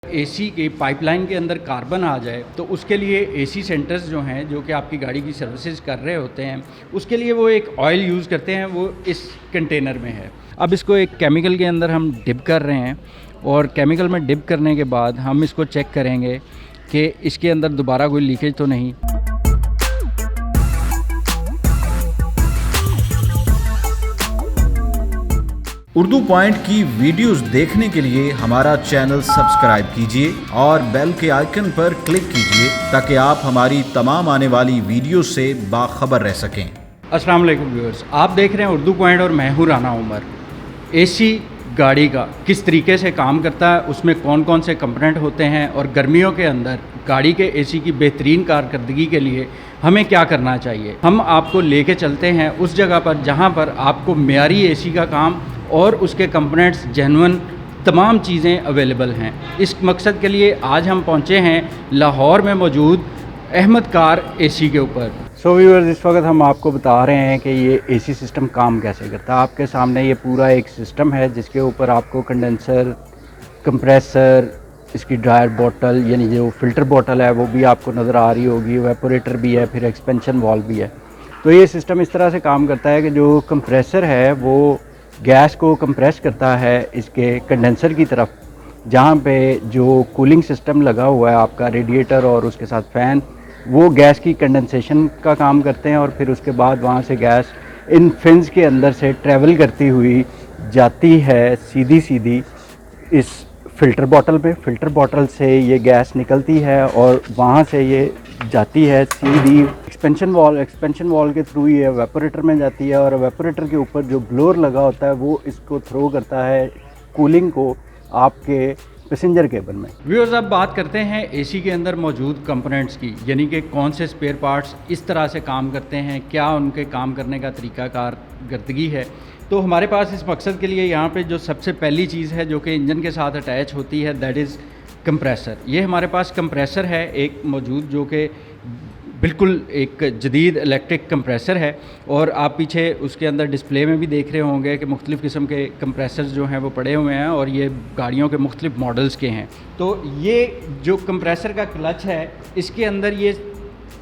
AC के pipeline के अंदर कार्बन आ जाए तो उसके लिए एसी सेंटर्स जो हैं जो कि आपकी गाड़ी की सर्विसेज कर रहे होते हैं उसके लिए वो एक ऑयल यूज़ करते हैं, वो इस कंटेनर में है। अब इसको एक केमिकल के अंदर हम डिप कर रहे हैं और केमिकल में डिप करने के बाद हम इसको चेक करेंगे कि इसके अंदर दोबारा कोई लीकेज तो नहीं। उर्दू पॉइंट की वीडियोस देखने के लिए हमारा चैनल सब्सक्राइब कीजिए और बेल के आइकन पर क्लिक कीजिए ताकि आप हमारी तमाम आने वाली वीडियो से बाखबर रह सकें। अस्सलाम वालेकुम व्यूअर्स, आप देख रहे हैं उर्दू पॉइंट और मैं हूं राना उमर। एसी गाड़ी का किस तरीके से काम करता है, उसमें कौन कौन से कंपोनेंट होते हैं और गर्मियों के अंदर गाड़ी के एसी की बेहतरीन कारकर्दगी के लिए हमें क्या करना चाहिए, हम आपको लेके चलते हैं उस जगह पर जहां पर आपको मेयारी एसी का काम और उसके कंपोनेंट्स जेन्युइन तमाम चीज़ें अवेलेबल हैं। इस मकसद के लिए आज हम पहुंचे हैं लाहौर में मौजूद अहमद कार एसी के ऊपर। सो व्यूअर्स, इस वक्त हम आपको बता रहे हैं कि ये एसी सिस्टम काम कैसे करता है। आपके सामने ये पूरा एक सिस्टम है जिसके ऊपर आपको कंडेंसर, कंप्रेसर, इसकी ड्रायर बोतल यानी जो फ़िल्टर बोतल है वो भी आपको नज़र आ रही होगी, वेपोरेटर भी है, फिर एक्सपेंशन वाल्व भी है। तो ये सिस्टम इस तरह से काम करता है कि जो कंप्रेसर है वो गैस को कंप्रेस करता है इसके कंडेंसर की तरफ, जहाँ पे जो कूलिंग सिस्टम लगा हुआ है आपका रेडिएटर और उसके साथ फ़ैन, वो गैस की कंडेंसेशन का काम करते हैं और फिर उसके बाद वहाँ से गैस इन फिन्स के अंदर से ट्रैवल करती हुई जाती है सीधी इस फ़िल्टर बॉटल पे। फ़िल्टर बॉटल से ये गैस निकलती है और वहाँ से ये जाती है सीधी एक्सपेंशन वॉल के थ्रू ये वेपोरेटर में जाती है और वेपोरेटर के ऊपर जो ब्लोअर लगा होता है वो इसको थ्रो करता है कूलिंग को आपके पैसेंजर केबिन में। व्यूअर्स, अब बात करते हैं एसी के अंदर मौजूद कंपोनेंट्स की, यानी कि कौन से स्पेयर पार्ट्स इस तरह से काम करते हैं, क्या उनके काम करने का तरीका कारकर्दगी है। तो हमारे पास इस मकसद के लिए यहाँ पे जो सबसे पहली चीज़ है जो कि इंजन के साथ अटैच होती है, दैट इज़ कंप्रेसर। ये हमारे पास कंप्रेसर है एक मौजूद जो कि बिल्कुल एक जदीद इलेक्ट्रिक कंप्रेसर है और आप पीछे उसके अंदर डिस्प्ले में भी देख रहे होंगे कि मुख्तलिफ़ किस्म के कंप्रेसर्स जो हैं वो पड़े हुए हैं और ये गाड़ियों के मुख्तलिफ़ मॉडल्स के हैं। तो ये जो कंप्रेसर का क्लच है इसके अंदर ये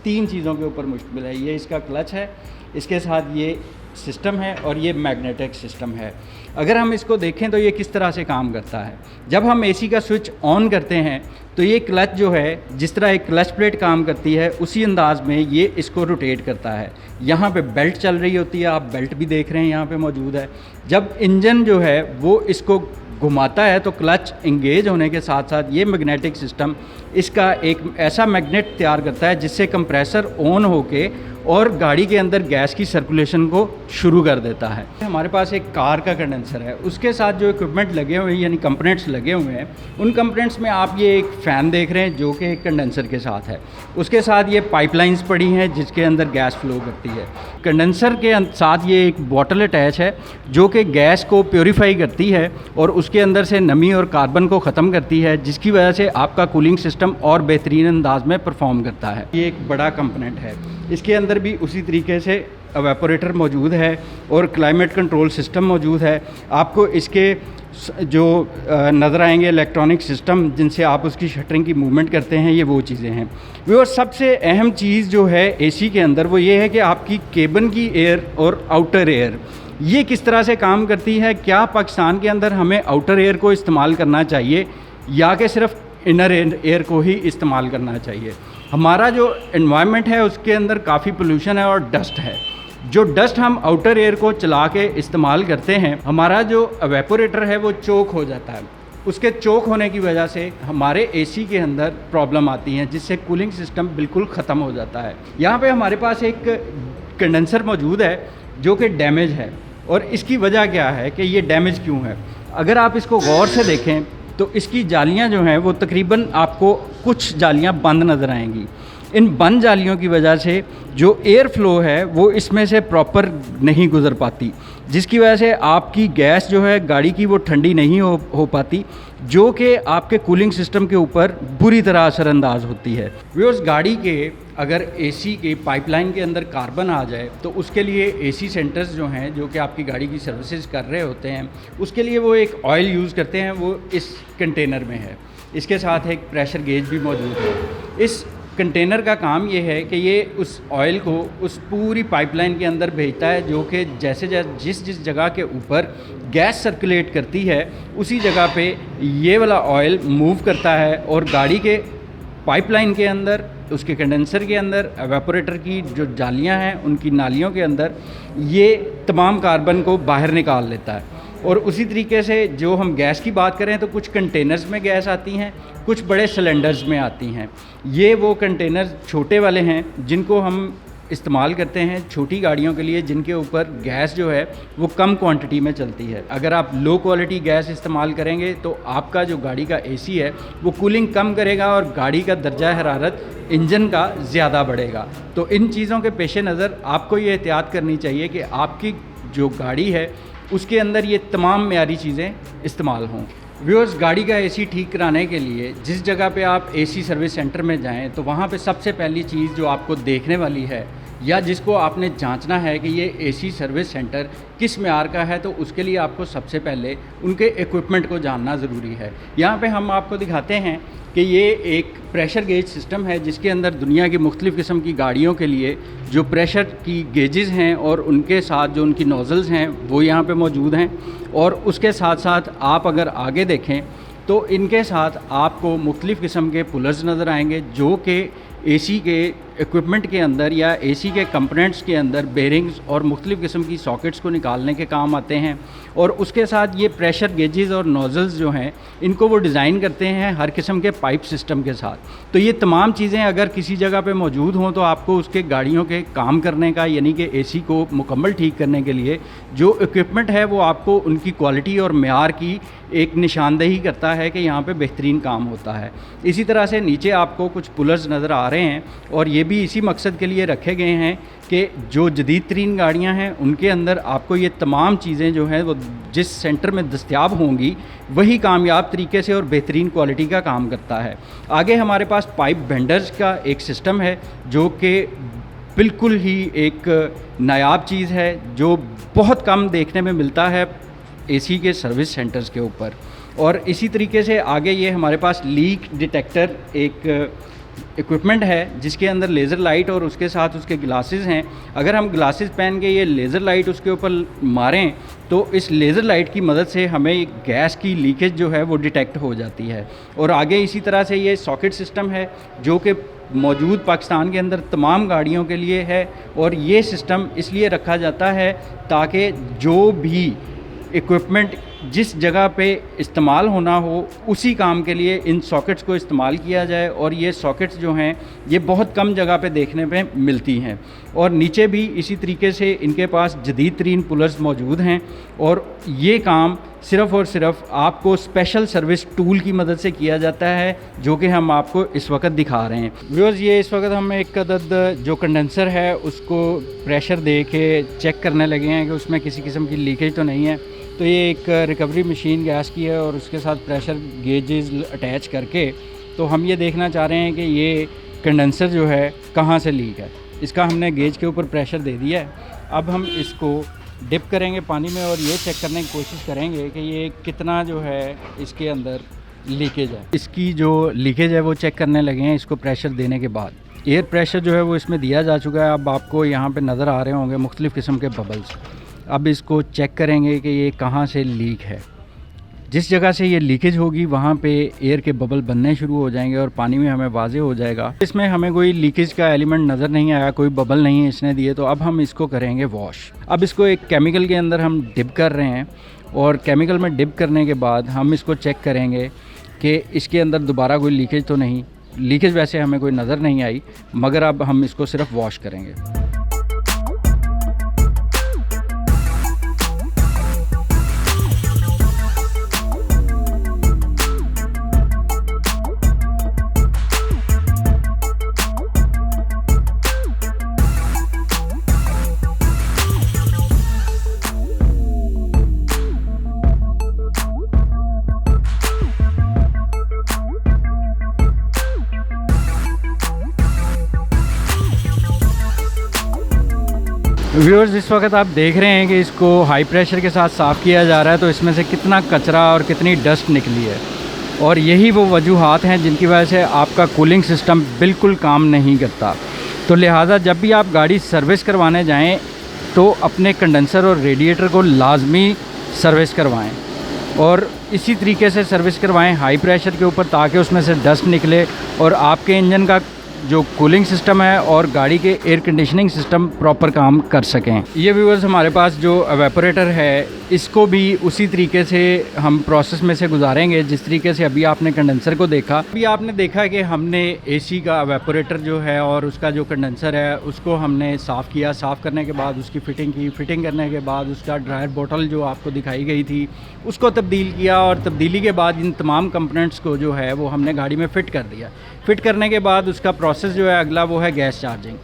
तीन चीज़ों के ऊपर मुश्तमिल है। ये इसका क्लच है, इसके साथ ये सिस्टम है और ये मैग्नेटिक सिस्टम है। अगर हम इसको देखें तो ये किस तरह से काम करता है, जब हम एसी का स्विच ऑन करते हैं तो ये क्लच जो है जिस तरह एक क्लच प्लेट काम करती है उसी अंदाज में ये इसको रोटेट करता है। यहाँ पे बेल्ट चल रही होती है, आप बेल्ट भी देख रहे हैं यहाँ पे मौजूद है। जब इंजन जो है वो इसको घुमाता है तो क्लच इंगेज होने के साथ साथ ये मैग्नेटिक सिस्टम इसका एक ऐसा मैग्नेट तैयार करता है जिससे कंप्रेसर ऑन होके और गाड़ी के अंदर गैस की सर्कुलेशन को शुरू कर देता है। हमारे पास एक कार का कंडेंसर है, उसके साथ जो इक्विपमेंट लगे हुए हैं यानी कंपोनेंट्स लगे हुए हैं, उन कंपोनेंट्स में आप ये एक फ़ैन देख रहे हैं जो कि एक कंडेंसर के साथ है। उसके साथ ये पाइपलाइंस पड़ी हैं जिसके अंदर गैस फ्लो करती है। कंडेंसर के साथ ये एक बॉटल अटैच है जो कि गैस को प्योरीफाई करती है और उसके अंदर से नमी और कार्बन को ख़त्म करती है, जिसकी वजह से आपका कूलिंग सिस्टम और बेहतरीन अंदाज में परफॉर्म करता है। ये एक बड़ा कंपोनेंट है, इसके अंदर भी उसी तरीके से वेपोरेटर मौजूद है और क्लाइमेट कंट्रोल सिस्टम मौजूद है। आपको इसके जो नज़र आएंगे इलेक्ट्रॉनिक सिस्टम जिनसे आप उसकी शटरिंग की मूवमेंट करते हैं, ये वो चीज़ें हैं। वो सबसे अहम चीज़ जो है एसी के अंदर वो ये है कि आपकी केबिन की एयर और आउटर एयर ये किस तरह से काम करती है। क्या पाकिस्तान के अंदर हमें आउटर एयर को इस्तेमाल करना चाहिए या कि सिर्फ इनर एयर को ही इस्तेमाल करना चाहिए। हमारा जो एनवायरनमेंट है उसके अंदर काफ़ी पोल्यूशन है और डस्ट है। जो डस्ट हम आउटर एयर को चला के इस्तेमाल करते हैं, हमारा जो वेपोरेटर है वो चोक हो जाता है। उसके चोक होने की वजह से हमारे एसी के अंदर प्रॉब्लम आती हैं जिससे कूलिंग सिस्टम बिल्कुल ख़त्म हो जाता है। यहाँ पे हमारे पास एक कंडेंसर मौजूद है जो कि डैमेज है और इसकी वजह क्या है कि ये डैमेज क्यों है। अगर आप इसको गौर से देखें तो इसकी जालियां जो हैं वो तकरीबन आपको कुछ जालियां बंद नज़र आएंगी। इन बंद जालियों की वजह से जो एयर फ्लो है वो इसमें से प्रॉपर नहीं गुज़र पाती, जिसकी वजह से आपकी गैस जो है गाड़ी की वो ठंडी नहीं हो पाती, जो कि आपके कूलिंग सिस्टम के ऊपर बुरी तरह असरअंदाज होती है। व्यूअर्स, गाड़ी के अगर एसी के पाइपलाइन के अंदर कार्बन आ जाए तो उसके लिए एसी सेंटर्स जो हैं जो कि आपकी गाड़ी की सर्विसेज कर रहे होते हैं उसके लिए वो एक ऑयल यूज़ करते हैं, वो इस कंटेनर में है। इसके साथ एक प्रेशर गेज भी मौजूद है। इस कंटेनर का काम ये है कि ये उस ऑयल को उस पूरी पाइपलाइन के अंदर भेजता है, जो कि जैसे जिस जगह के ऊपर गैस सर्कुलेट करती है उसी जगह पे ये वाला ऑयल मूव करता है और गाड़ी के पाइपलाइन के अंदर, उसके कंडेंसर के अंदर, एवेपोरेटर की जो जालियां हैं उनकी नालियों के अंदर ये तमाम कार्बन को बाहर निकाल लेता है। और उसी तरीके से जो हम गैस की बात करें तो कुछ कंटेनर्स में गैस आती हैं, कुछ बड़े सिलेंडर्स में आती हैं। ये वो कंटेनर छोटे वाले हैं जिनको हम इस्तेमाल करते हैं छोटी गाड़ियों के लिए, जिनके ऊपर गैस जो है वो कम क्वांटिटी में चलती है। अगर आप लो क्वालिटी गैस इस्तेमाल करेंगे तो आपका जो गाड़ी का एसी है वो कूलिंग कम करेगा और गाड़ी का दर्जा हरारत इंजन का ज़्यादा बढ़ेगा। तो इन चीज़ों के पेश नज़र आपको ये एहतियात करनी चाहिए कि आपकी जो गाड़ी है उसके अंदर ये तमाम मेयारी चीज़ें इस्तेमाल हों। व्यूअर्स, गाड़ी का एसी ठीक कराने के लिए जिस जगह पे आप एसी सर्विस सेंटर में जाएं तो वहाँ पे सबसे पहली चीज़ जो आपको देखने वाली है या जिसको आपने जांचना है कि ये एसी सर्विस सेंटर किस मेयार का है, तो उसके लिए आपको सबसे पहले उनके इक्विपमेंट को जानना ज़रूरी है। यहाँ पे हम आपको दिखाते हैं कि ये एक प्रेशर गेज सिस्टम है जिसके अंदर दुनिया की मुख्तलिफ़ किस्म की गाड़ियों के लिए जो प्रेशर की गेजेस हैं और उनके साथ जो उनकी नोज़ल्स हैं वो यहाँ पे मौजूद हैं। और उसके साथ साथ आप अगर आगे देखें तो इनके साथ आपको मुख्तलिफ़ किस्म के पुलर्स नज़र आएंगे जो कि एसी के इक्विपमेंट के अंदर या एसी के कंपोनेंट्स के अंदर बेरिंग्स और मुख्तलिफ़ किस्म की सॉकेट्स को निकालने के काम आते हैं। और उसके साथ ये प्रेशर गेजेस और नोज़ल्स जो हैं इनको वो डिज़ाइन करते हैं हर किस्म के पाइप सिस्टम के साथ। तो ये तमाम चीज़ें अगर किसी जगह पे मौजूद हों तो आपको उसके गाड़ियों के काम करने का, यानी कि एसी को मुकम्मल ठीक करने के लिए जो इक्विपमेंट है वो आपको उनकी क्वालिटी और मेयार की एक निशानदेही करता है कि यहाँ पे बेहतरीन काम होता है। इसी तरह से नीचे आपको कुछ पुलर्स नज़र आ रहे हैं और ये भी इसी मकसद के लिए रखे गए हैं कि जो जदीद तरीन गाड़ियाँ हैं उनके अंदर आपको ये तमाम चीज़ें जो हैं वो जिस सेंटर में दस्तयाब होंगी वही कामयाब तरीके से और बेहतरीन क्वालिटी का काम करता है। आगे हमारे पास पाइप बेंडर्स का एक सिस्टम है जो कि बिल्कुल ही एक नायाब चीज़ है जो बहुत कम देखने में मिलता है एसी के सर्विस सेंटर्स के ऊपर। और इसी तरीके से आगे ये हमारे पास लीक डिटेक्टर एक इक्विपमेंट है जिसके अंदर लेज़र लाइट और उसके साथ उसके ग्लासेस हैं। अगर हम ग्लासेस पहन के ये लेज़र लाइट उसके ऊपर मारें तो इस लेज़र लाइट की मदद से हमें गैस की लीकेज जो है वो डिटेक्ट हो जाती है। और आगे इसी तरह से ये सॉकेट सिस्टम है जो कि मौजूद पाकिस्तान के अंदर तमाम गाड़ियों के लिए है। और ये सिस्टम इसलिए रखा जाता है ताकि जो भी इक्विपमेंट जिस जगह पे इस्तेमाल होना हो उसी काम के लिए इन सॉकेट्स को इस्तेमाल किया जाए। और ये सॉकेट्स जो हैं ये बहुत कम जगह पे देखने पे मिलती हैं। और नीचे भी इसी तरीके से इनके पास जदीद तरीन पुलर्स मौजूद हैं और ये काम सिर्फ़ और सिर्फ आपको स्पेशल सर्विस टूल की मदद से किया जाता है जो कि हम आपको इस वक्त दिखा रहे हैं। व्यूअर्स, ये इस वक्त हम एक अदद जो कंडेंसर है उसको प्रेशर दे के चेक करने लगे हैं कि उसमें किसी किस्म की लीकेज तो नहीं है। तो ये एक रिकवरी मशीन गैस की है और उसके साथ प्रेशर गेजेस अटैच करके तो हम ये देखना चाह रहे हैं कि ये कंडेंसर जो है कहाँ से लीक है। इसका हमने गेज के ऊपर प्रेशर दे दिया है। अब हम इसको डिप करेंगे पानी में और ये चेक करने की कोशिश करेंगे कि ये कितना जो है इसके अंदर लीकेज है। इसकी जो लीकेज है वो चेक करने लगे हैं इसको प्रेशर देने के बाद। एयर प्रेशर जो है वो इसमें दिया जा चुका है। अब आपको यहाँ पे नज़र आ रहे होंगे मुख्तलिफ़ किस्म के बबल्स। अब इसको चेक करेंगे कि ये कहाँ से लीक है। जिस जगह से ये लीकेज होगी वहाँ पे एयर के बबल बनने शुरू हो जाएंगे और पानी में हमें वाज़े हो जाएगा। इसमें हमें कोई लीकेज का एलिमेंट नज़र नहीं आया, कोई बबल नहीं है इसने दिए। तो अब हम इसको करेंगे वॉश। अब इसको एक केमिकल के अंदर हम डिप कर रहे हैं और केमिकल में डिप करने के बाद हम इसको चेक करेंगे कि इसके अंदर दोबारा कोई लीकेज तो नहीं। लीकेज वैसे हमें कोई नज़र नहीं आई, मगर अब हम इसको सिर्फ वॉश करेंगे। व्यूअर्स, इस वक्त आप देख रहे हैं कि इसको हाई प्रेशर के साथ साफ़ किया जा रहा है तो इसमें से कितना कचरा और कितनी डस्ट निकली है। और यही वो वजूहात हैं जिनकी वजह से आपका कूलिंग सिस्टम बिल्कुल काम नहीं करता। तो लिहाजा जब भी आप गाड़ी सर्विस करवाने जाएं तो अपने कंडेंसर और रेडिएटर को लाजमी सर्विस करवाएं, और इसी तरीके से सर्विस करवाएं हाई प्रेशर के ऊपर, ताकि उसमें से डस्ट निकले और आपके इंजन का जो कूलिंग सिस्टम है और गाड़ी के एयर कंडीशनिंग सिस्टम प्रॉपर काम कर सकें। ये व्यूअर्स हमारे पास जो एवेपोरेटर है इसको भी उसी तरीके से हम प्रोसेस में से गुजारेंगे जिस तरीके से अभी आपने कंडेंसर को देखा। अभी आपने देखा कि हमने एसी का एवेपोरेटर जो है और उसका जो कंडेंसर है उसको हमने साफ़ किया। साफ़ करने के बाद उसकी फ़िटिंग की, फ़िटिंग करने के बाद उसका ड्रायर बोतल जो आपको दिखाई गई थी उसको तब्दील किया, और तब्दीली के बाद इन तमाम कंपोनेंट्स को जो है वो हमने गाड़ी में फ़िट कर दिया। फ़िट करने के बाद उसका प्रोसेस जो है अगला वो है गैस चार्जिंग।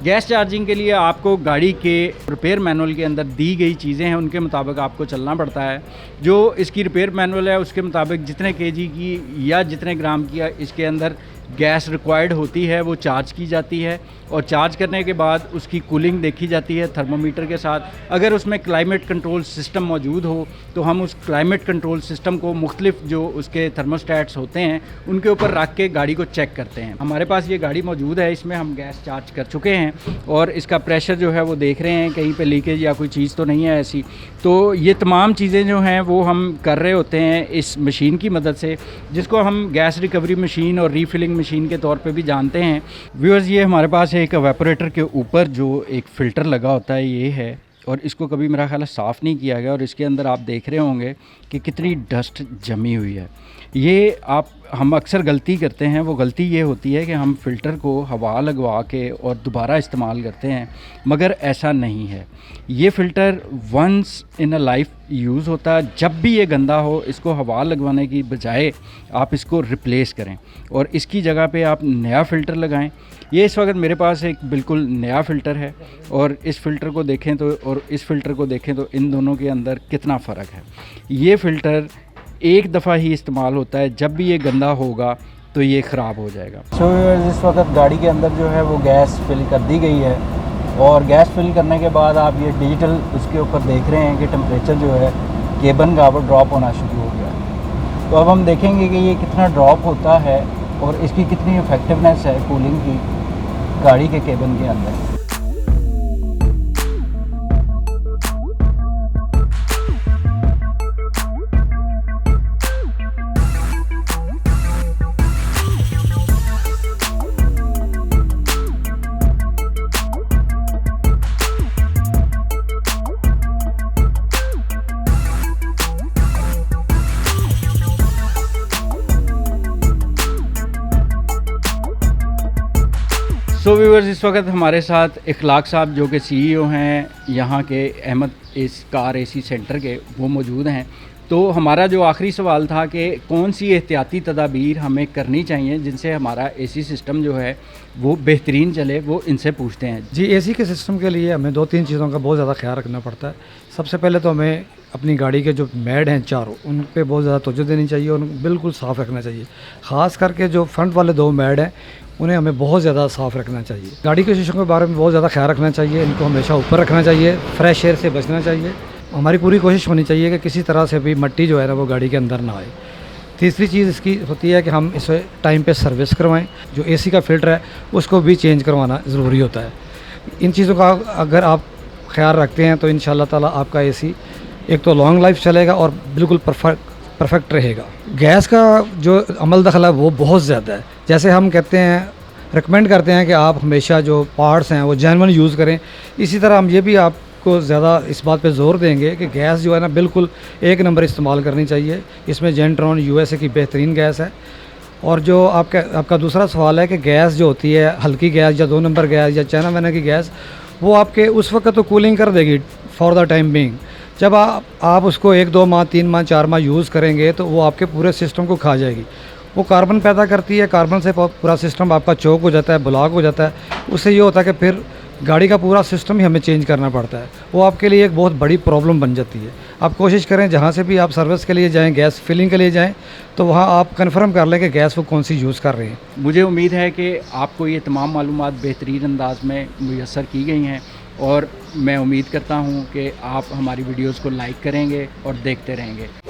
गैस चार्जिंग के लिए आपको गाड़ी के रिपेयर मैनुअल के अंदर दी गई चीज़ें हैं उनके मुताबिक आपको चलना पड़ता है। जो इसकी रिपेयर मैनुअल है उसके मुताबिक जितने केजी की या जितने ग्राम की इसके अंदर गैस रिक्वायर्ड होती है वो चार्ज की जाती है, और चार्ज करने के बाद उसकी कूलिंग देखी जाती है थर्मोमीटर के साथ। अगर उसमें क्लाइमेट कंट्रोल सिस्टम मौजूद हो तो हम उस क्लाइमेट कंट्रोल सिस्टम को मुख्तलिफ जो उसके थर्मोस्टैट्स होते हैं उनके ऊपर रख के गाड़ी को चेक करते हैं। हमारे पास ये गाड़ी मौजूद है, इसमें हम गैस चार्ज कर चुके हैं और इसका प्रेशर जो है वो देख रहे हैं, कहीं पे लीकेज या कोई चीज़ तो नहीं है ऐसी। तो ये तमाम चीज़ें जो हैं वो हम कर रहे होते हैं इस मशीन की मदद से, जिसको हम गैस रिकवरी मशीन और रीफिलिंग मशीन के तौर पे भी जानते हैं। व्यूअर्स, ये हमारे पास एक एवेपोरेटर के ऊपर जो एक फ़िल्टर लगा होता है ये है, और इसको कभी मेरा ख्याल है साफ़ नहीं किया गया, और इसके अंदर आप देख रहे होंगे कि कितनी डस्ट जमी हुई है। ये हम अक्सर गलती करते हैं, वो गलती ये होती है कि हम फ़िल्टर को हवा लगवा के और दोबारा इस्तेमाल करते हैं, मगर ऐसा नहीं है। ये filter once in a life use होता है। जब भी ये गंदा हो इसको हवा लगवाने की बजाय आप इसको रिप्लेस करें और इसकी जगह पे आप नया फ़िल्टर लगाएं। ये इस वक्त मेरे पास एक बिल्कुल नया फ़िल्टर है, और इस फ़िल्टर को देखें तो और इस फ़िल्टर को देखें तो इन दोनों के अंदर कितना फ़र्क है। ये फ़िल्टर एक दफ़ा ही इस्तेमाल होता है, जब भी ये गंदा होगा तो ये ख़राब हो जाएगा। सो इस वक्त गाड़ी के अंदर जो है वो गैस फिल कर दी गई है, और गैस फिल करने के बाद आप ये डिजिटल उसके ऊपर देख रहे हैं कि टेम्परेचर जो है केबन का वो ड्रॉप होना शुरू हो गया। तो अब हम देखेंगे कि ये कितना ड्रॉप होता है और इसकी कितनी इफ़ेक्टिवनेस है कूलिंग की गाड़ी के केबन के अंदर। सो व्यूअर्स, इस वक्त हमारे साथ इखलाक साहब जो कि CEO हैं यहाँ के अहमद कार एसी सेंटर के, वो मौजूद हैं। तो हमारा जो आखिरी सवाल था कि कौन सी एहतियाती तदाबीर हमें करनी चाहिए जिनसे हमारा एसी सिस्टम जो है वो बेहतरीन चले, वो इनसे पूछते हैं। जी, एसी के सिस्टम के लिए हमें 2-3 चीज़ों का बहुत ज़्यादा ख्याल रखना पड़ता है। सबसे पहले तो हमें अपनी गाड़ी के जो मैड हैं चारों, उन पे बहुत ज़्यादा तवज्जो देनी चाहिए और बिल्कुल साफ़ रखना चाहिए। ख़ास करके जो फ्रंट वाले 2 मैड हैं उन्हें हमें बहुत ज़्यादा साफ़ रखना चाहिए। गाड़ी के शीशों के बारे में बहुत ज़्यादा ख्याल रखना चाहिए, इनको हमेशा ऊपर रखना चाहिए, फ्रेश एयर से बचना चाहिए। हमारी पूरी कोशिश होनी चाहिए कि किसी तरह से भी मिट्टी जो है ना वो गाड़ी के अंदर ना आए। तीसरी चीज़ इसकी होती है कि हम इसे टाइम पे सर्विस करवाएं। जो एसी का फ़िल्टर है उसको भी चेंज करवाना ज़रूरी होता है। इन चीज़ों का अगर आप ख्याल रखते हैं तो इंशाल्लाह ताला आपका एसी एक तो लॉन्ग लाइफ चलेगा और बिल्कुल परफेक्ट रहेगा। गैस का जो अमल दखल है वो बहुत ज़्यादा है। जैसे हम कहते हैं, रिकमेंड करते हैं कि आप हमेशा जो पार्ट्स हैं वो जेन्युइन यूज़ करें, इसी तरह हम ये भी आपको ज़्यादा इस बात पे ज़ोर देंगे कि गैस जो है ना बिल्कुल 1 नंबर इस्तेमाल करनी चाहिए। इसमें जेंट्रॉन USA की बेहतरीन गैस है। और जो आपका दूसरा सवाल है कि गैस जो होती है, हल्की गैस या 2 नंबर गैस या चाइना मैना की गैस, वो आपके उस वक्त तो कूलिंग कर देगी फॉर द टाइम बीइंग। जब आप उसको 1-2 माह 3 माह 4 माह यूज़ करेंगे तो वो आपके पूरे सिस्टम को खा जाएगी। वो कार्बन पैदा करती है, कार्बन से पूरा सिस्टम आपका चोक हो जाता है, ब्लॉक हो जाता है। उससे ये होता है कि फिर गाड़ी का पूरा सिस्टम ही हमें चेंज करना पड़ता है। वो आपके लिए एक बहुत बड़ी प्रॉब्लम बन जाती है। आप कोशिश करें जहाँ से भी आप सर्विस के लिए जाएं, गैस फिलिंग के लिए जाएं, तो वहाँ आप कंफर्म कर लें कि गैस वो कौन सी यूज़ कर रहे हैं। मुझे उम्मीद है कि आपको ये तमाम मालूमात बेहतरीन अंदाज में मुयस्सर की गई हैं, और मैं उम्मीद करता हूँ कि आप हमारी वीडियोज़ को लाइक करेंगे और देखते रहेंगे।